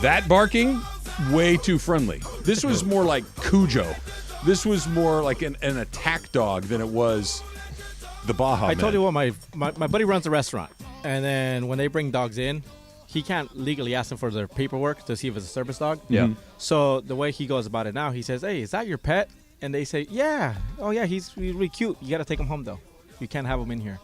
That barking, way too friendly. This was more like Cujo. This was more like an attack dog than it was the Baja Man. I told you what, my buddy runs a restaurant, and then when they bring dogs in, he can't legally ask them for their paperwork to see if it's a service dog. Yeah. So the way he goes about it now, he says, "Hey, is that your pet?" And they say, "Yeah. Oh yeah, he's really cute. You got to take him home though. You can't have him in here."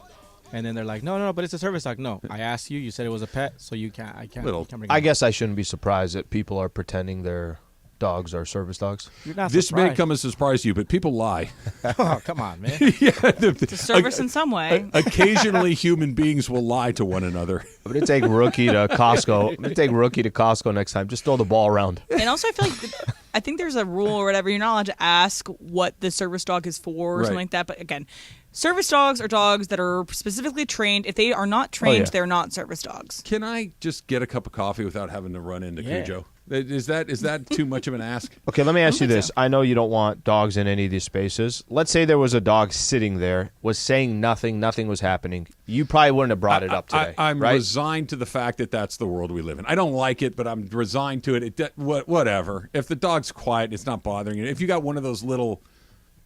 And then they're like, no, but it's a service dog. No, I asked you. You said it was a pet, so you can't. I can't. You can't bring him I in. guess I shouldn't be surprised that people are pretending their dogs are service dogs. You're not This may surprised. come as a surprise to you, but people lie. Oh, come on, man. To service in some way. Occasionally, human beings will lie to one another. I'm gonna take Rookie to Costco. I'm gonna take Rookie to Costco next time. Just throw the ball around. And also, I feel like I think there's a rule or whatever. You're not allowed to ask what the service dog is for or something like that. But again, service dogs are dogs that are specifically trained. If they are not trained, they're not service dogs. Can I just get a cup of coffee without having to run into Cujo? Is that too much of an ask? Okay, let me ask you this. I know you don't want dogs in any of these spaces. Let's say there was a dog sitting there, was saying nothing was happening. You probably wouldn't have brought it up today. I'm right? resigned to the fact that that's the world we live in. I don't like it, but I'm resigned to it. Whatever. If the dog's quiet, it's not bothering you. If you got one of those little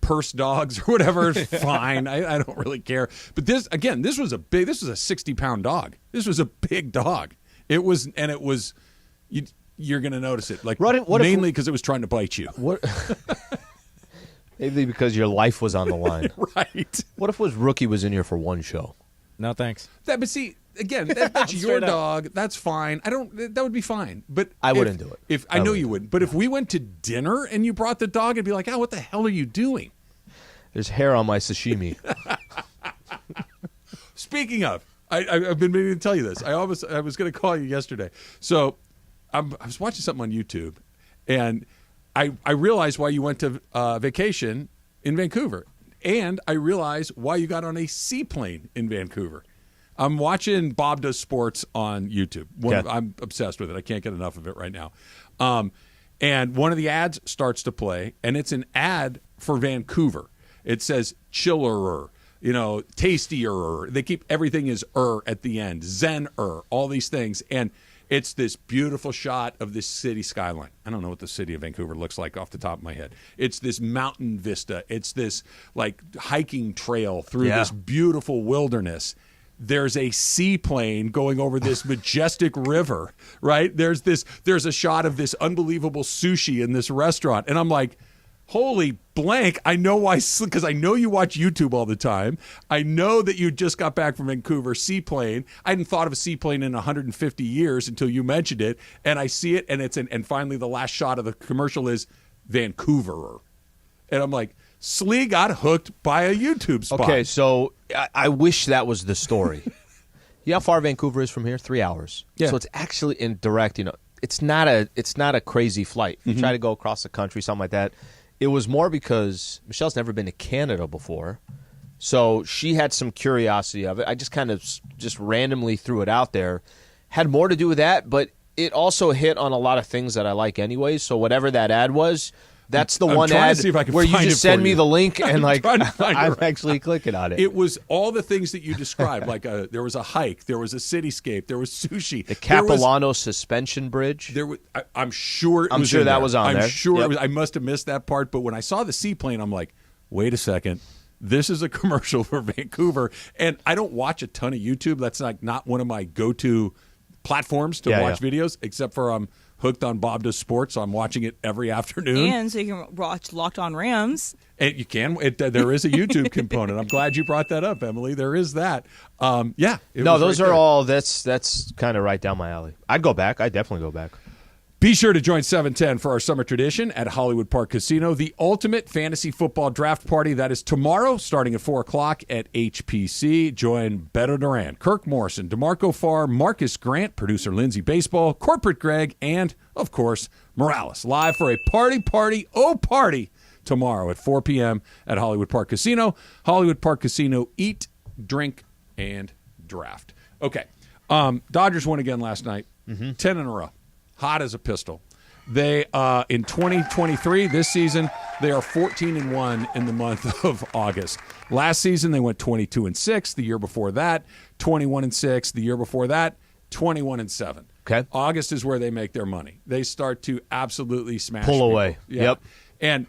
purse dogs or whatever, fine. I don't really care. But this was a 60-pound dog. This was a big dog. You're going to notice it, like mainly because it was trying to bite you. What? Maybe because your life was on the line. Right. What if Rookie was in here for one show? No, thanks. But see, again, that's your dog. That's fine. That would be fine. But I wouldn't do it. I know you wouldn't. But if we went to dinner and you brought the dog, I'd be like, what the hell are you doing? There's hair on my sashimi. Speaking of, I've been meaning to tell you this. I was going to call you yesterday. So I was watching something on YouTube, and I realized why you went to vacation in Vancouver, and I realized why you got on a seaplane in Vancouver. I'm watching Bob Does Sports on YouTube. I'm obsessed with it. I can't get enough of it right now. And one of the ads starts to play, and it's an ad for Vancouver. It says chillerer, tastier. They keep everything is at the end, zen-er, all these things. And it's this beautiful shot of this city skyline. I don't know what the city of Vancouver looks like off the top of my head. It's this mountain vista. It's this like hiking trail through this beautiful wilderness. There's a seaplane going over this majestic river, right? There's a shot of this unbelievable sushi in this restaurant. And I'm like, holy blank, I know why, because I know you watch YouTube all the time. I know that you just got back from Vancouver, seaplane. I hadn't thought of a seaplane in 150 years until you mentioned it, and I see it, and and finally the last shot of the commercial is Vancouverer. And I'm like, Slee got hooked by a YouTube spot. Okay, so I wish that was the story. You know how far Vancouver is from here? 3 hours. Yeah. So it's actually in direct, it's not a crazy flight. If you try to go across the country, something like that. It was more because Michelle's never been to Canada before, so she had some curiosity of it. I just kind of just randomly threw it out there. Had more to do with that, but it also hit on a lot of things that I like anyway, so whatever that ad was, that's the one ad where you just send me the link and I'm actually clicking on it. It was all the things that you described. Like there was a hike, there was a cityscape, there was sushi. The Capilano suspension bridge. I'm sure. I'm sure that was on there. I'm sure it was. I must have missed that part. But when I saw the seaplane, I'm like, wait a second. This is a commercial for Vancouver, and I don't watch a ton of YouTube. That's not one of my go-to platforms to watch videos, except for hooked on Bob Does Sports, so I'm watching it every afternoon. And so you can watch Locked On Rams. And you can. There is a YouTube component. I'm glad you brought that up, Emily. There is that. Those are all. That's kind of right down my alley. I'd go back. I'd definitely go back. Be sure to join 710 for our summer tradition at Hollywood Park Casino, the ultimate fantasy football draft party. That is tomorrow, starting at 4 o'clock at HPC. Join Beto Duran, Kirk Morrison, DeMarco Farr, Marcus Grant, producer Lindsay Baseball, Corporate Greg, and, of course, Morales. Live for a party tomorrow at 4 p.m. at Hollywood Park Casino. Hollywood Park Casino, eat, drink, and draft. Okay. Dodgers won again last night, 10 in a row. Hot as a pistol. They in 2023, this season, they are 14-1 in the month of August. Last season, they went 22-6. The year before that, 21-6. The year before that, 21-7. Okay. August is where they make their money. They start to absolutely smash Pull people. away. Yeah. Yep. And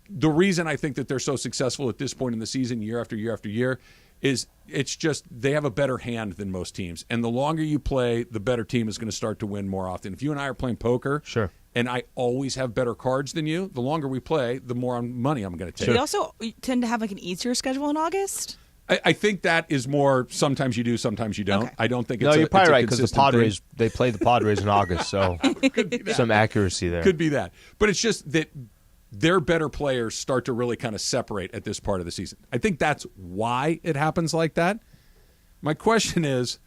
the reason I think that they're so successful at this point in the season, year after year after year, is it's just they have a better hand than most teams. And the longer you play, the better team is going to start to win more often. If you and I are playing poker, Sure, and I always have better cards than you, the longer we play, the more money I'm going to take. They also tend to have like an easier schedule in August. I think that is more sometimes you do, sometimes you don't. Okay. I don't think no, it's you're probably it's a right because the consistent Padres thing. they play the Padres in August, so some accuracy there. Could be that. But it's just that their better players start to really kind of separate at this part of the season. I think that's why it happens like that. My question is,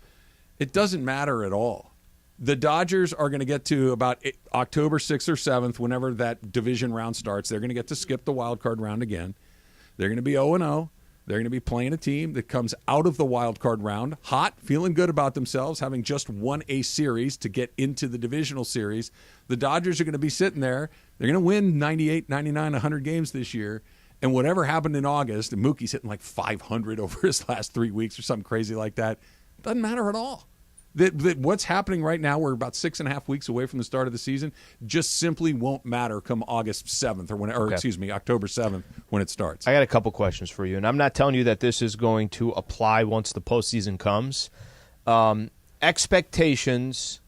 it doesn't matter at all. The Dodgers are going to get to about October 6th or 7th, whenever that division round starts. They're going to get to skip the wild card round again. They're going to be 0-0. They're going to be playing a team that comes out of the wild card round hot, feeling good about themselves, having just won a series to get into the divisional series. The Dodgers are going to be sitting there. They're going to win 98, 99, 100 games this year. And whatever happened in August, and Mookie's hitting like 500 over his last 3 weeks or something crazy like that, doesn't matter at all. That what's happening right now, we're about 6.5 weeks away from the start of the season, just simply won't matter come August 7th October 7th when it starts. I got a couple questions for you, and I'm not telling you that this is going to apply once the postseason comes. Expectations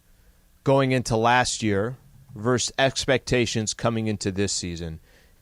going into last year versus expectations coming into this season.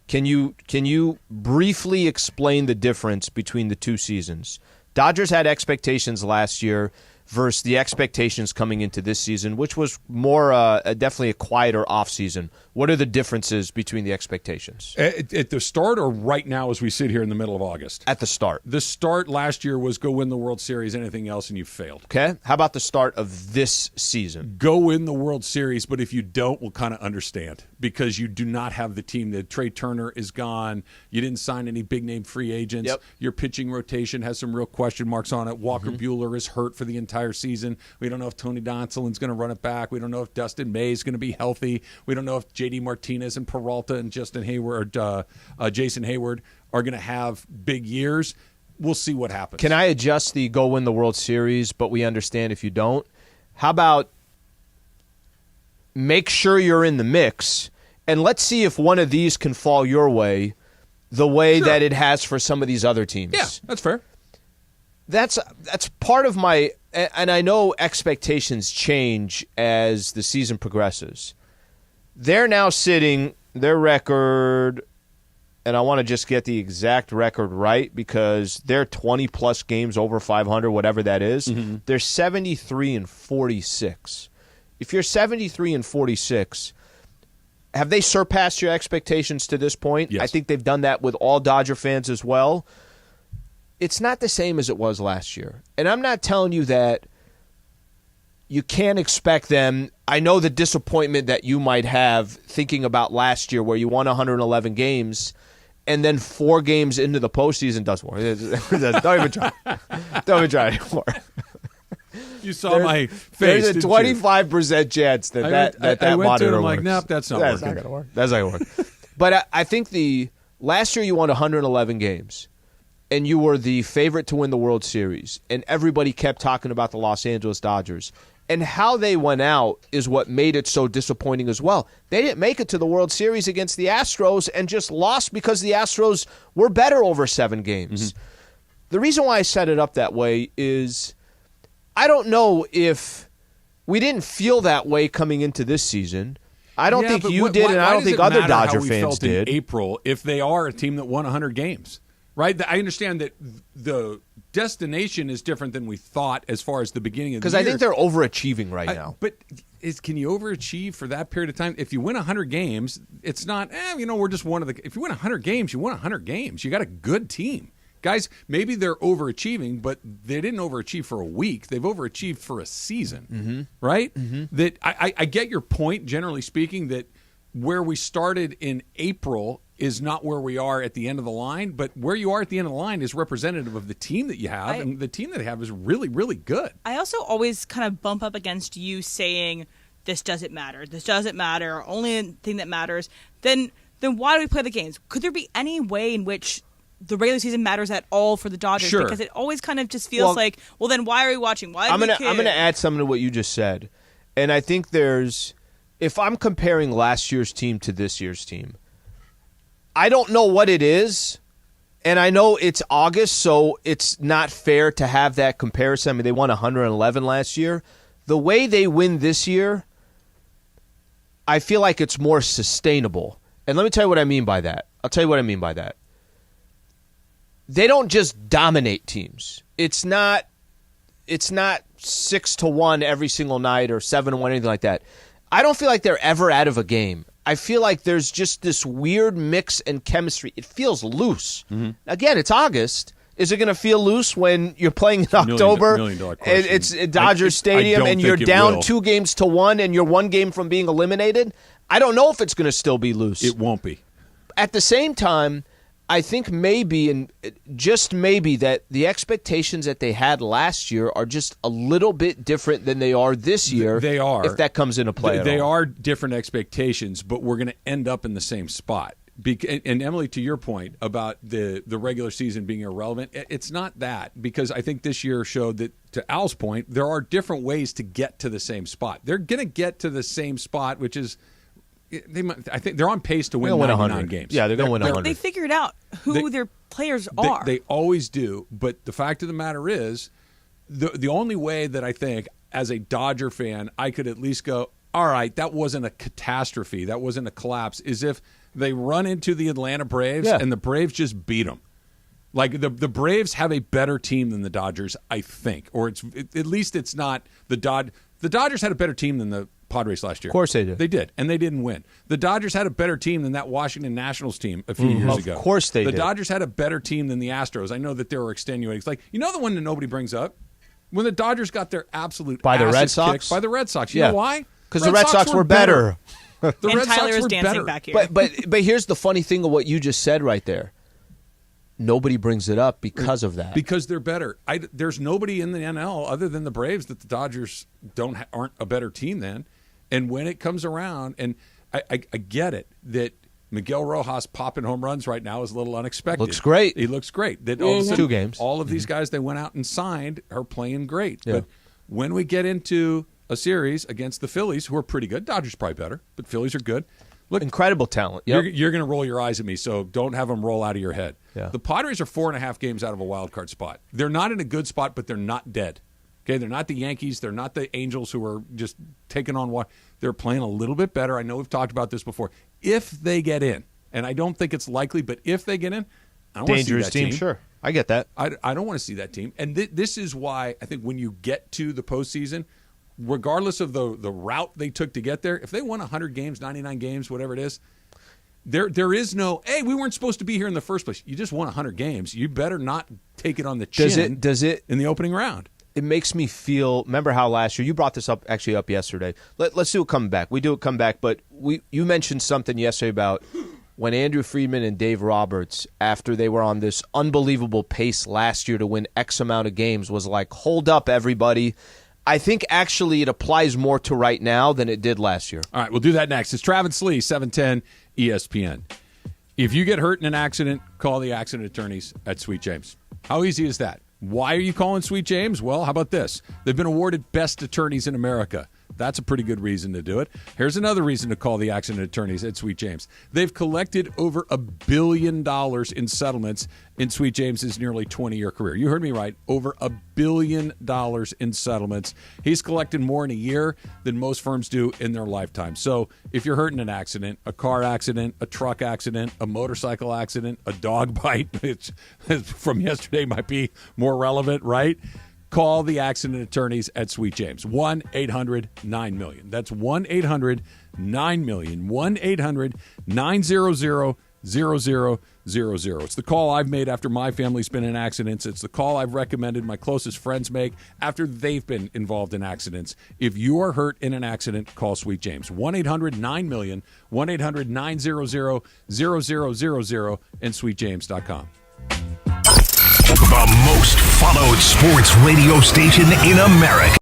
Can you briefly explain the difference between the two seasons? Dodgers had expectations last year versus the expectations coming into this season, which was more definitely a quieter offseason. What are the differences between the expectations? At the start or right now as we sit here in the middle of August? At the start. The start last year was go win the World Series, anything else, and you failed. Okay. How about the start of this season? Go win the World Series, but if you don't, we'll kind of understand because you do not have the team. The Trey Turner is gone. You didn't sign any big-name free agents. Yep. Your pitching rotation has some real question marks on it. Walker Buehler is hurt for the entire season. We don't know if Tony Donsolin's going to run it back. We don't know if Dustin May is going to be healthy. We don't know if J.D. Martinez and Peralta and Jason Hayward are going to have big years. We'll see what happens. Can I adjust the go win the World Series, but we understand if you don't? How about make sure you're in the mix, and let's see if one of these can fall your way the way that it has for some of these other teams. Yeah, that's fair. That's part of my – and I know expectations change as the season progresses. They're now sitting – their record – and I want to just get the exact record right because they're 20-plus games over 500, whatever that is. Mm-hmm. They're 73-46. If you're 73-46, have they surpassed your expectations to this point? Yes. I think they've done that with all Dodger fans as well. It's not the same as it was last year. And I'm not telling you that you can't expect them. I know the disappointment that you might have thinking about last year where you won 111 games and then 4 games into the postseason doesn't work. Don't even try. Don't even try anymore. You saw my face. There's a 25% chance that I went monitor to it, I'm works. like, nope, that's not That's working. not going to work. That's not going to work. But I think the last year you won 111 games, and you were the favorite to win the World Series, and everybody kept talking about the Los Angeles Dodgers. And how they went out is what made it so disappointing as well. They didn't make it to the World Series against the Astros and just lost because the Astros were better over 7 games. Mm-hmm. The reason why I set it up that way is I don't know if we didn't feel that way coming into this season. I don't think you did, and I don't think other Dodger fans did. In April, if they are a team that won 100 games, right? I understand that the destination is different than we thought as far as the beginning of the year. Because I think they're overachieving right now. But can you overachieve for that period of time? If you win 100 games, it's not, we're just one of the – if you win 100 games, you win 100 games. You got a good team. Guys, maybe they're overachieving, but they didn't overachieve for a week. They've overachieved for a season, right? Mm-hmm. That I get your point, generally speaking, that where we started in April is not where we are at the end of the line, but where you are at the end of the line is representative of the team that you have, and the team that they have is really, really good. I also always kind of bump up against you saying, this doesn't matter, only thing that matters. Then why do we play the games? Could there be any way in which the regular season matters at all for the Dodgers? Sure. Because it always kind of just feels like, well, then why are we watching? Why do I'm we care? gonna add something to what you just said. And I think if I'm comparing last year's team to this year's team, I don't know what it is. And I know it's August, so it's not fair to have that comparison. I mean, they won 111 last year. The way they win this year, I feel like it's more sustainable. And let me tell you what I mean by that. I'll tell you what I mean by that. They don't just dominate teams. It's not 6-1 every single night or 7-1, anything like that. I don't feel like they're ever out of a game. I feel like there's just this weird mix and chemistry. It feels loose. Mm-hmm. Again, it's August. Is it going to feel loose when you're playing in October? $1 million and it's at Dodger Stadium and you're down 2-1 and you're 1 game from being eliminated? I don't know if it's going to still be loose. It won't be. At the same time, I think maybe, and just maybe, that the expectations that they had last year are just a little bit different than they are this year. They are. If that comes into play They at all. are different expectations, but we're going to end up in the same spot. And Emily, to your point about the regular season being irrelevant, it's not that, because I think this year showed that, to Al's point, there are different ways to get to the same spot. They're going to get to the same spot, which is I think they're on pace to win 99 games. Yeah, they're going to win 100. They figured out who their players are. They always do, but the fact of the matter is, the only way that I think, as a Dodger fan, I could at least go, all right, that wasn't a catastrophe, that wasn't a collapse, is if they run into the Atlanta Braves and the Braves just beat them. Like, the Braves have a better team than the Dodgers, I think. Or at least it's not the Dodgers had a better team than the Padres last year. Of course they did. They did, and they didn't win. The Dodgers had a better team than that Washington Nationals team a few years ago. Of course they did. The Dodgers had a better team than the Astros. I know that there were extenuating. It's like, the one that nobody brings up? When the Dodgers got their absolute by the Red asses Sox? kicked by the Red Sox. You know why? Because the Red Sox were better. The and Red Tyler Sox is were dancing better. back here. But here's the funny thing of what you just said right there. Nobody brings it up because of that. Because they're better. There's nobody in the NL other than the Braves that the Dodgers aren't a better team than. And when it comes around, and I get it, that Miguel Rojas popping home runs right now is a little unexpected. Looks great. He looks great. That all of a sudden, 2 games. All of these guys they went out and signed are playing great. Yeah. But when we get into a series against the Phillies, who are pretty good, Dodgers probably better, but Phillies are good. Look, incredible talent. Yep. You're going to roll your eyes at me, so don't have them roll out of your head. Yeah. The Padres are 4.5 games out of a wild card spot. They're not in a good spot, but they're not dead. Okay, they're not the Yankees. They're not the Angels, who are just taking on what they're playing a little bit better. I know we've talked about this before. If they get in, and I don't think it's likely, but if they get in, I don't want to see dangerous that team. Sure, I get that. I don't want to see that team. And this is why I think when you get to the postseason, regardless of the route they took to get there, if they won 100 games, 99 games, whatever it is, there is no, hey, we weren't supposed to be here in the first place. You just won 100 games. You better not take it on the chin. Does it in the opening round? It makes me feel. Remember how last year you brought this up yesterday? Let's do it coming back. We do it come back, but you mentioned something yesterday about when Andrew Friedman and Dave Roberts, after they were on this unbelievable pace last year to win X amount of games, was like, hold up, everybody. I think actually it applies more to right now than it did last year. All right, we'll do that next. It's Travis Lee, 710 ESPN. If you get hurt in an accident, call the accident attorneys at Sweet James. How easy is that? Why are you calling Sweet James? Well, how about this? They've been awarded Best Attorneys in America. That's a pretty good reason to do it. Here's another reason to call the accident attorneys at Sweet James. They've collected over $1 billion in settlements in Sweet James's nearly 20-year career. You heard me right. Over $1 billion in settlements. He's collected more in a year than most firms do in their lifetime. So if you're hurt in an accident, a car accident, a truck accident, a motorcycle accident, a dog bite, which from yesterday might be more relevant, right? Call the accident attorneys at Sweet James. 1-800-9-MILLION. That's 1-800-9-MILLION. 1-800-900-0000. It's the call I've made after my family's been in accidents. It's the call I've recommended my closest friends make after they've been involved in accidents. If you are hurt in an accident, call Sweet James. 1-800-9-MILLION. 1-800-900-0000 and sweetjames.com. The most followed sports radio station in America.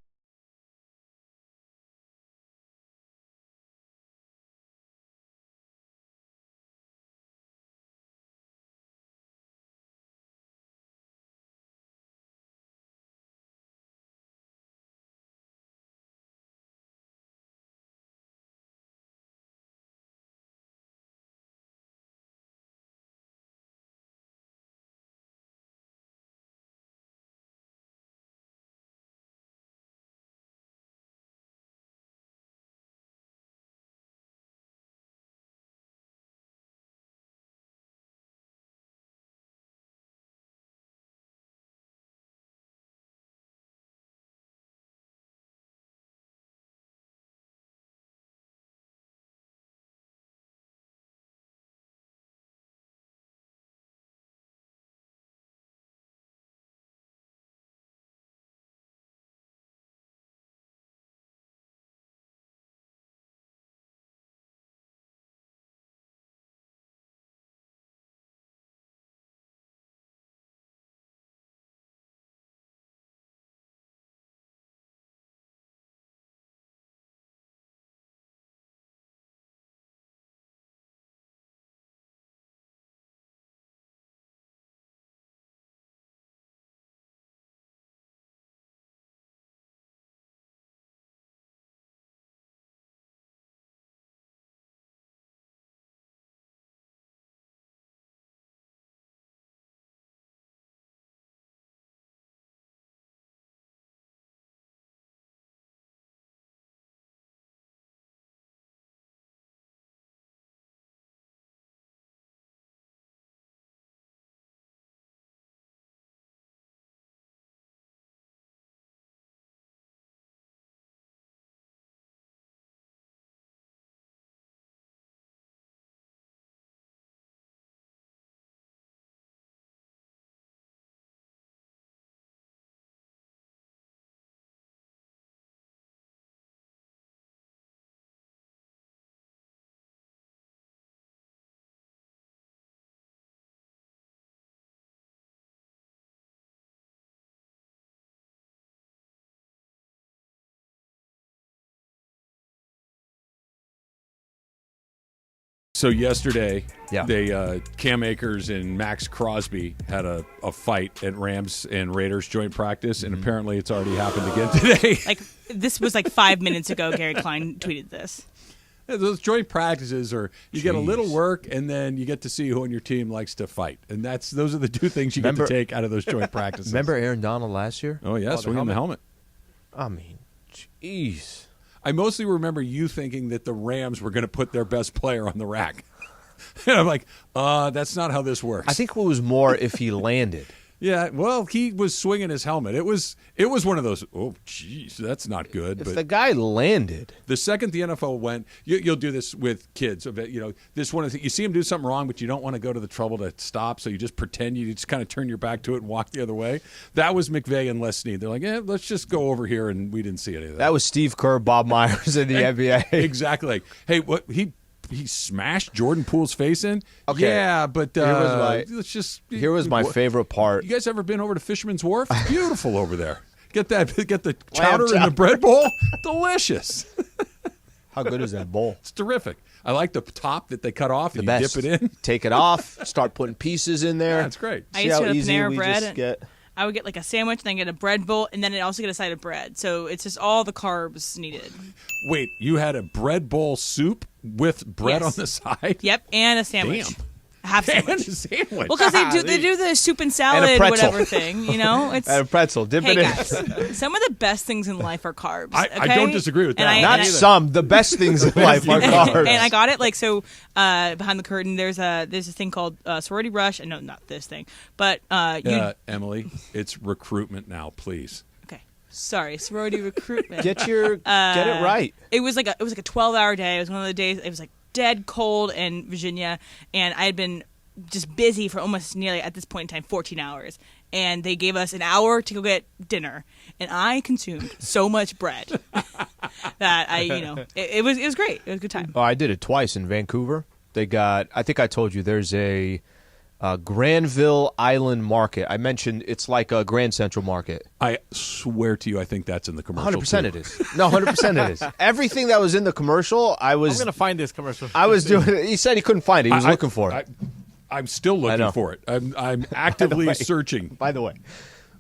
So yesterday, Yeah. they Cam Akers and Max Crosby had a fight at Rams and Raiders joint practice, and apparently it's already happened again today. Like this was like 5 minutes ago. Gary Klein tweeted this. Those joint practices are you get a little work, and then you get to see who on your team likes to fight, and those are the two things you get to take out of those joint practices. Remember Aaron Donald last year? Oh yeah, swinging the helmet. I mean, jeez. I mostly remember you thinking that the Rams were going to put their best player on the rack. And I'm like, that's not how this works. I think it was more if he landed. Yeah, well, he was swinging his helmet. It was one of those, oh, jeez, that's not good. If but the guy landed. the second the NFL went, you'll do this with kids. This one of the, you see him do something wrong, but you don't want to go to the trouble to stop, so you just pretend you just kind of turn your back to it and walk the other way. That was McVay and Les Snead. They're like, let's just go over here, and we didn't see any of that. That was Steve Kerr, Bob Myers in the NBA. Exactly. Like, hey, what he smashed Jordan Poole's face in? Okay. Yeah, but Here was my favorite part. You guys ever been over to Fisherman's Wharf? It's beautiful over there. Get the chowder in the bread bowl. Delicious. How good is that bowl? It's terrific. I like the top that they cut off and The you best. dip it in. Take it off. Start putting pieces in there. Yeah, it's great. I used to have easy Panera we bread. just get. I would get like a sandwich, then get a bread bowl, and then I'd also get a side of bread. So it's just all the carbs needed. Wait, you had a bread bowl soup with bread Yes. on the side? Yep, and a sandwich. Damn. A half And sandwich. a sandwich. Well, because they do the soup and salad, pretzel. whatever thing, you know. It's And a pretzel. Dip hey it in. guys, some of the best things in life are carbs. I okay? don't disagree with And that. Not and some. The best things in life are carbs. And I got it like so. Behind the curtain, there's a thing called Sorority Rush. No, not this thing, but Emily, it's recruitment now, please. okay. Sorry, sorority recruitment. Get it right. It was like a 12-hour day. It was one of the days. It was like dead cold in Virginia, and I had been just busy for almost nearly at this point in time 14 hours. And they gave us an hour to go get dinner, and I consumed so much bread that it was great. It was a good time. Oh, I did it twice in Vancouver. They got. I think I told you there's a Granville Island Market. I mentioned it's like a Grand Central Market. I swear to you, I think that's in the commercial. 100% too. it is. No, 100% it is. Everything that was in the commercial, I'm gonna find this commercial. I was doing. He said he couldn't find it. He was looking for it. I'm still I know. looking for it. I'm actively searching. By the way,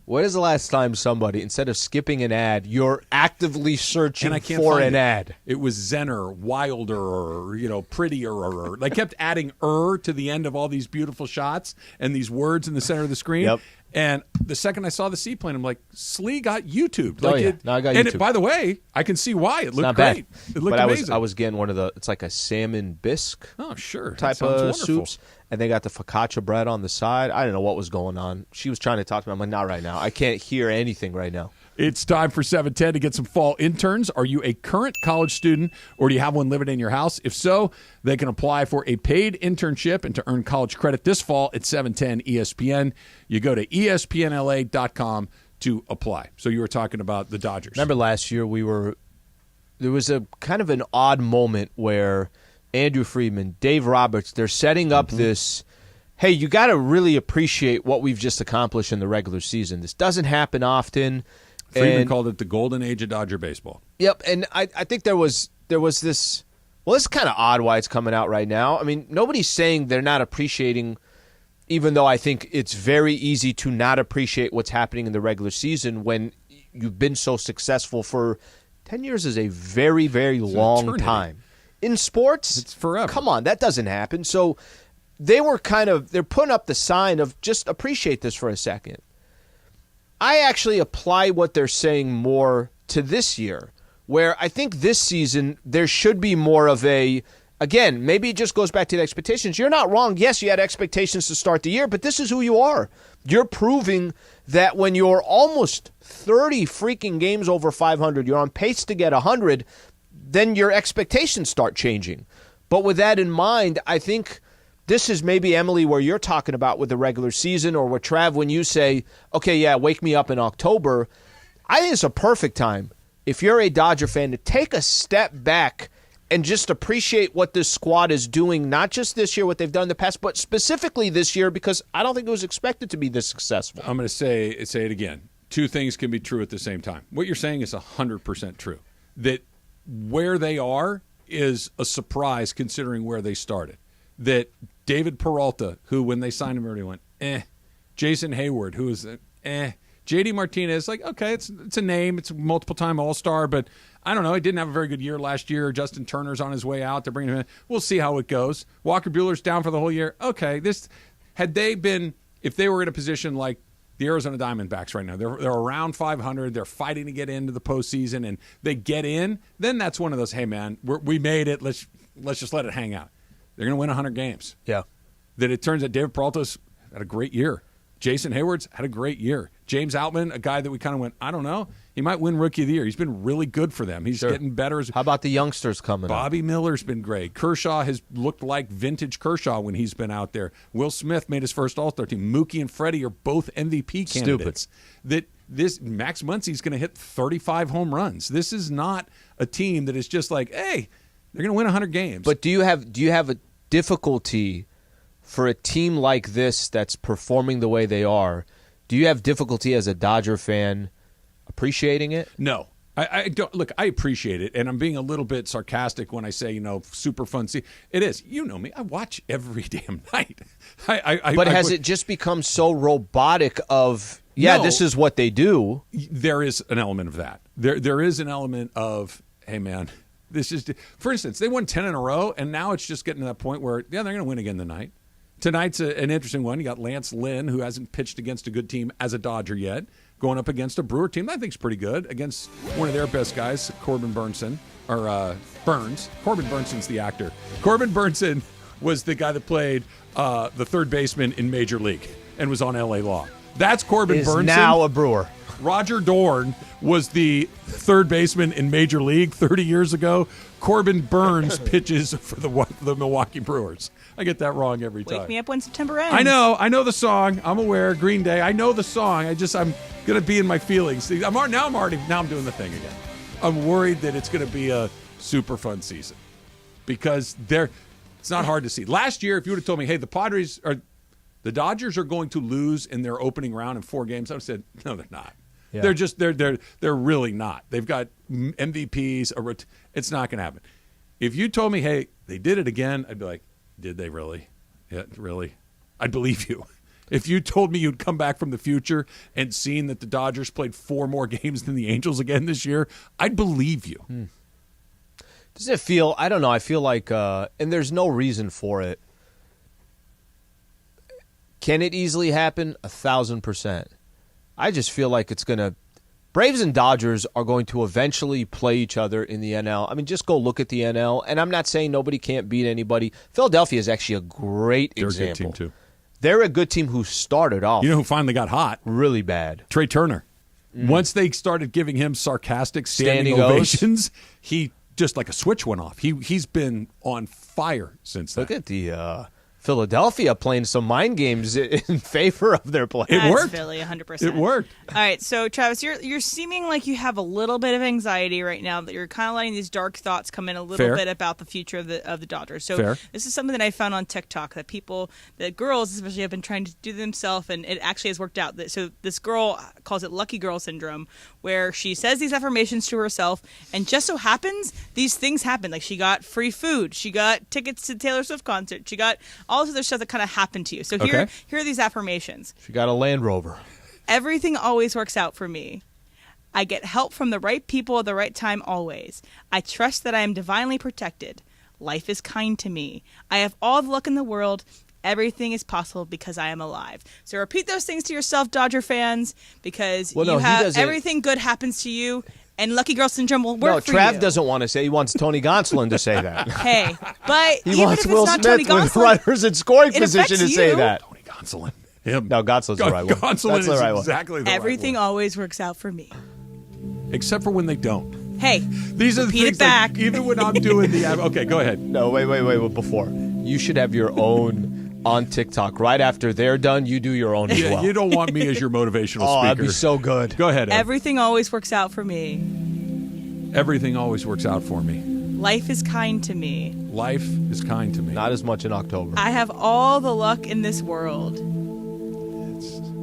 when is the last time somebody, instead of skipping an ad, you're actively searching And I can't for find an it. ad? It was Zenner, Wilder, or prettier. They kept adding to the end of all these beautiful shots and these words in the center of the screen. Yep. And the second I saw the seaplane, I'm like, Slee got YouTubed. Oh, Like yeah. No, I got and YouTube. by the way, I can see why. It looked Not great. bad. It looked but amazing. I was getting one of the. It's like a salmon bisque oh, sure. That type sounds of wonderful. soups, and they got the focaccia bread on the side. I didn't know what was going on. She was trying to talk to me. I'm like, not right now. I can't hear anything right now. It's time for 710 to get some fall interns. Are you a current college student or do you have one living in your house? If so, they can apply for a paid internship and to earn college credit this fall at 710 ESPN. You go to espnla.com to apply. So you were talking about the Dodgers. Remember last year there was a kind of an odd moment where Andrew Friedman, Dave Roberts, they're setting up this, hey, you got to really appreciate what we've just accomplished in the regular season. This doesn't happen often. Friedman And- called it the golden age of Dodger baseball. Yep, and I think there was this. Well, it's kind of odd why it's coming out right now. I mean, nobody's saying they're not appreciating, even though I think it's very easy to not appreciate what's happening in the regular season when you've been so successful for 10 years is a very, very an long eternity. time. In sports, It's forever. Come on, that doesn't happen. So they're putting up the sign of just appreciate this for a second. I actually apply what they're saying more to this year, where I think this season there should be more of a, again, maybe it just goes back to the expectations. You're not wrong. Yes, you had expectations to start the year, but this is who you are. You're proving that when you're almost 30 freaking games over 500, you're on pace to get 100, then your expectations start changing. But with that in mind, I think this is maybe, Emily, where you're talking about with the regular season, or with Trav when you say, okay, yeah, wake me up in October. I think it's a perfect time, if you're a Dodger fan, to take a step back and just appreciate what this squad is doing, not just this year, what they've done in the past, but specifically this year, because I don't think it was expected to be this successful. I'm going to say it again. Two things can be true at the same time. What you're saying is 100% true. That where they are is a surprise considering where they started. that David Peralta, who when they signed him, everybody went, eh. Jason Hayward, who is, eh. JD Martinez, like, okay, it's a name. It's a multiple-time All-Star, but I don't know. He didn't have a very good year last year. Justin Turner's on his way out. They're bringing him in. We'll see how it goes. Walker Buehler's down for the whole year. Okay, if they were in a position like the Arizona Diamondbacks right now, they're around 500. They're fighting to get into the postseason, and they get in. Then that's one of those. Hey, man, we made it. Let's just let it hang out. They're going to win 100 games. Yeah. Then it turns out David Peralta's had a great year. Jason Hayward's had a great year. James Outman, a guy that we kind of went, I don't know. He might win Rookie of the Year. He's been really good for them. He's getting better. How about the youngsters coming Bobby Miller's been great. Kershaw has looked like vintage Kershaw when he's been out there. Will Smith made his first All-Star team. Mookie and Freddie are both MVP candidates. Max Muncy's going to hit 35 home runs. This is not a team that is just like, hey, they're going to win 100 games. But do you have a difficulty for a team like this that's performing the way they are? Do you have difficulty as a Dodger fan appreciating it? No. I don't. Look, I appreciate it, and I'm being a little bit sarcastic when I say, super fun. See, it is. You know me. I watch every damn night. But has it just become so robotic of, No. this is what they do? There is an element of that. There is an element of, hey, man, this is, for instance, they won 10 in a row, and now it's just getting to that point where, they're going to win again tonight. Tonight's an interesting one. You got Lance Lynn, who hasn't pitched against a good team as a Dodger yet, going up against a Brewer team that I think's pretty good, against one of their best guys, Corbin Burnson, or Burns. Corbin Burnson's the actor. Corbin Burnson was the guy that played the third baseman in Major League and was on L.A. Law. That's Corbin Burnson. Now a Brewer. Roger Dorn was the third baseman in Major League 30 years ago. Corbin Burns pitches for the Milwaukee Brewers. I get that wrong every time. Wake me up when September ends. I know the song. I'm aware. Green Day. I know the song. I'm gonna be in my feelings. Now I'm doing the thing again. I'm worried that it's gonna be a super fun season because it's not hard to see. Last year, if you would have told me, hey, the Dodgers are going to lose in their opening round in 4 games, I would have said, no, they're not. Yeah. They're really not. They've got MVPs. It's not going to happen. If you told me, hey, they did it again, I'd be like, did they really? Yeah, really? I'd believe you. If you told me you'd come back from the future and seen that the Dodgers played 4 more games than the Angels again this year, I'd believe you. Does it feel, I don't know, I feel like, and there's no reason for it. Can it easily happen? 1,000%. I just feel like it's going to – Braves and Dodgers are going to eventually play each other in the NL. I mean, just go look at the NL. And I'm not saying nobody can't beat anybody. Philadelphia is actually a great example. They're a good team, too. They're a good team who started off. You know who finally got hot? Really bad. Trey Turner. Once they started giving him sarcastic standing ovations, he just like a switch went off. He's been on fire since then. Look at the Philadelphia playing some mind games in favor of their play. It worked. Philly, 100%. It worked. All right, so Travis, you're seeming like you have a little bit of anxiety right now, that you're kind of letting these dark thoughts come in a little bit about the future of the Dodgers. So this is something that I found on TikTok that girls especially have been trying to do themselves, and it actually has worked out. So this girl calls it lucky girl syndrome, where she says these affirmations to herself, and just so happens these things happen. Like she got free food, she got tickets to Taylor Swift concert, she got all this other stuff that kind of happened to you. So here are these affirmations. She got a Land Rover. Everything always works out for me. I get help from the right people at the right time always. I trust that I am divinely protected. Life is kind to me. I have all the luck in the world. Everything is possible because I am alive. So repeat those things to yourself, Dodger fans, because everything good happens to you. And Lucky Girl Syndrome will work for you. No, Trav doesn't want to say. He wants Tony Gonsolin to say that. Hey, but he even wants if Will it's not Smith Tony Gonsolin, with runners in scoring position to say that. Tony Gonsolin. Him. No, Gonsolin's the right one. Gonsolin is exactly the right one. Everything always works out for me. Except for when they don't. Hey, these are the repeat things it back. Like, even when I'm doing the okay, go ahead. No, wait. Before you should have your own on TikTok. Right after they're done, you do your own as well. You don't want me as your motivational speaker. Oh, that'd be so good. Go ahead, Ed. Everything always works out for me. Everything always works out for me. Life is kind to me. Life is kind to me. Not as much in October. I have all the luck in this world.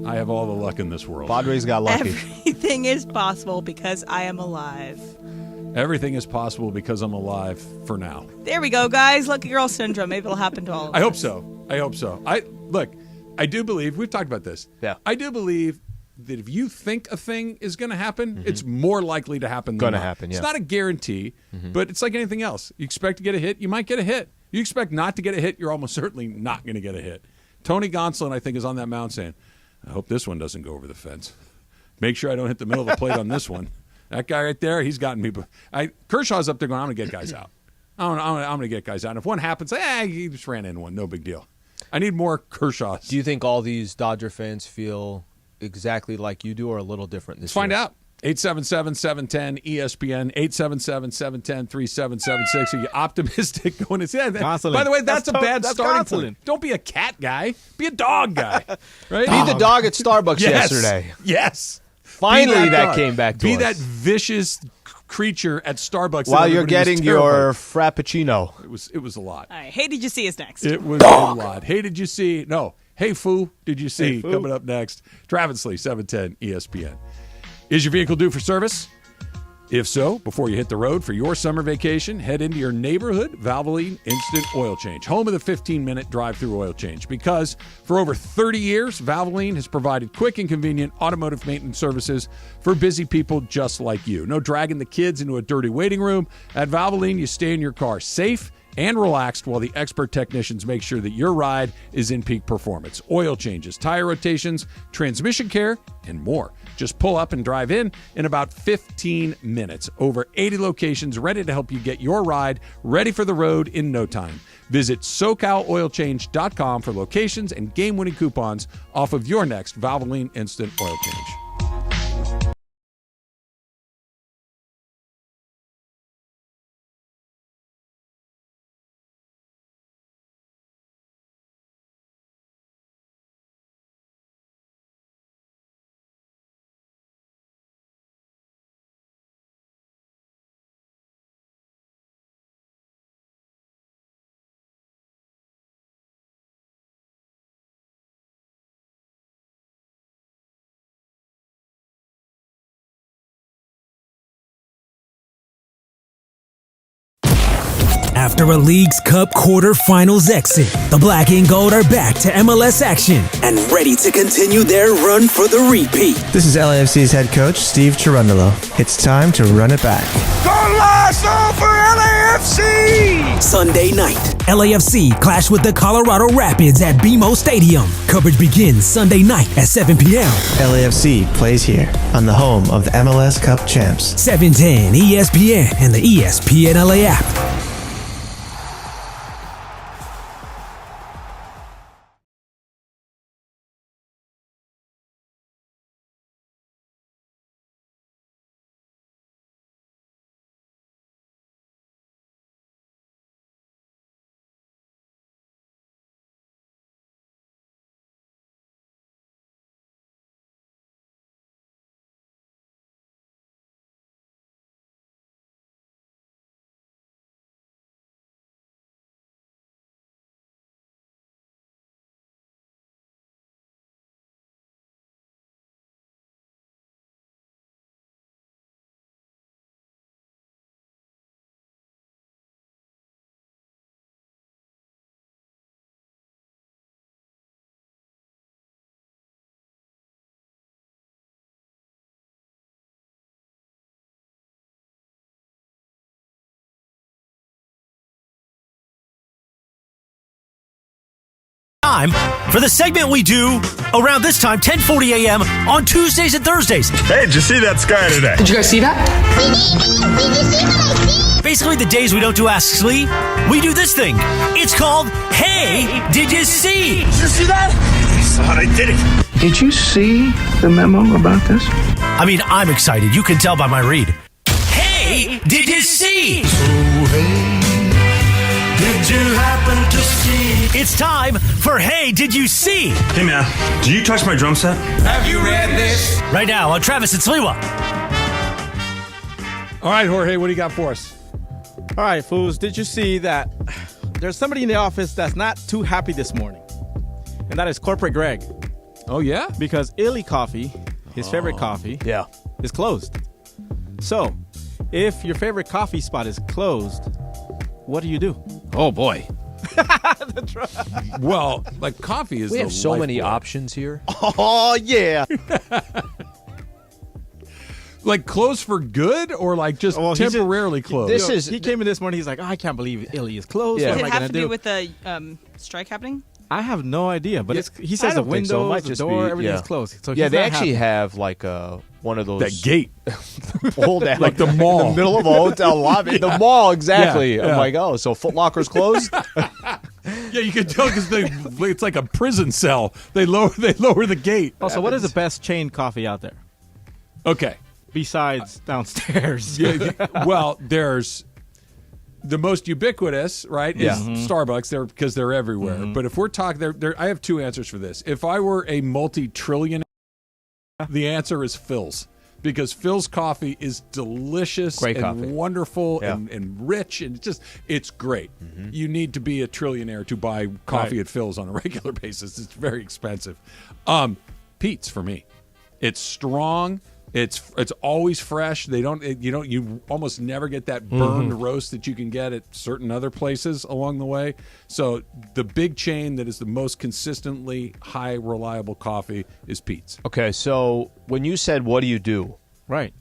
I have all the luck in this world. Padres got lucky. Everything is possible because I am alive. Everything is possible because I'm alive for now. There we go, guys. Lucky girl syndrome. Maybe it'll happen to all of us. I hope so. I do believe, we've talked about this. Yeah. I do believe that if you think a thing is going to happen, it's more likely to happen than not. Happen, yeah. It's not a guarantee, but it's like anything else. You expect to get a hit, you might get a hit. You expect not to get a hit, you're almost certainly not going to get a hit. Tony Gonsolin, I think, is on that mound saying, I hope this one doesn't go over the fence. Make sure I don't hit the middle of the plate on this one. That guy right there, he's gotten me. Kershaw's up there going, I'm going to get guys out. I'm going to get guys out. And if one happens, he just ran in one. No big deal. I need more Kershaws. Do you think all these Dodger fans feel exactly like you do or a little different this year? Find out. 877-710-ESPN, 877-710-3776. Are you optimistic going to see that? Constantly. By the way, that's a bad starting constantly. point. Don't be a cat guy. Be a dog guy. Right? Be the dog at Starbucks yesterday. Yes. Finally, that dog. came back to us. Be that vicious creature at Starbucks. While you're getting your Frappuccino. It was a lot. All right. Hey, did you see us next? It was a lot. Hey, did you see? No. Hey, foo, did you see? Hey, foo. Coming up next, Travis Lee, 710 ESPN. Is your vehicle due for service? If so, before you hit the road for your summer vacation, head into your neighborhood Valvoline Instant Oil Change, home of the 15-minute drive-through oil change. Because for over 30 years, Valvoline has provided quick and convenient automotive maintenance services for busy people just like you. No dragging the kids into a dirty waiting room. At Valvoline, you stay in your car safe and relaxed while the expert technicians make sure that your ride is in peak performance. Oil changes, tire rotations, transmission care, and more. Just pull up and drive in about 15 minutes. Over 80 locations ready to help you get your ride ready for the road in no time. Visit SoCalOilChange.com for locations and game-winning coupons off of your next Valvoline Instant Oil Change. After a Leagues Cup quarterfinals exit, the Black and Gold are back to MLS action and ready to continue their run for the repeat. This is LAFC's head coach, Steve Cherundolo. It's time to run it back. Go Lasso for LAFC! Sunday night, LAFC clash with the Colorado Rapids at BMO Stadium. Coverage begins Sunday night at 7 p.m. LAFC plays here on the home of the MLS Cup champs. 710 ESPN and the ESPN LA app. Time for the segment we do around this time, 10:40 a.m. on Tuesdays and Thursdays. Hey, did you see that sky today? Did you guys see that? Basically, the days we don't do Ask Slee, we do this thing. It's called Hey, Did You See? Did you see that? I saw it. I did it. Did you see the memo about this? I mean, I'm excited. You can tell by my read. Hey, did you see? Did you happen to see? It's time for Hey, Did You See? Hey, man, did you touch my drum set? Have you read this? Right now on Travis and Sliwa. All right, Jorge, what do you got for us? All right, fools. Did you see that there's somebody in the office that's not too happy this morning? And that is Corporate Greg. Oh, yeah? Because Illy Coffee, his favorite coffee, Yeah. is closed. So, If your favorite coffee spot is closed, what do you do? Oh boy. Well, like coffee is We the have so many lifeblood. options here. Oh yeah. Like closed for good or like just Well, he's temporarily closed? He came in this morning. He's like, I can't believe Illy is closed. Yeah. What Does am it I have gonna to do do? with the strike happening? I have no idea, but he I says the don't think so. It windows, might the just door, be- everything's yeah. closed. So Yeah, he's they not actually happy. have like one of those that gate. pulled out Like the mall. in the middle of a hotel lobby. The mall, exactly. Yeah, yeah. I'm like, oh, so Foot Locker's closed? Yeah, you can tell because it's like a prison cell. They lower the gate. Also, what is the best chain coffee out there Okay. besides downstairs? Yeah, well, there's the most ubiquitous, right? Yeah. Is Starbucks. Because they're everywhere. But if we're talking, I have two answers for this. If I were a multi-trillionaire, the answer is Phil's. Because Phil's coffee is delicious Great and coffee. wonderful Yeah. and rich and it's great. You need to be a trillionaire to buy coffee Right. at Phil's on a regular basis. It's very expensive. Pete's for me. It's strong. It's always fresh. You almost never get that burned roast that you can get at certain other places along the way. So the big chain that is the most consistently high reliable coffee is Pete's. Okay, so when you said, what do you do? Right.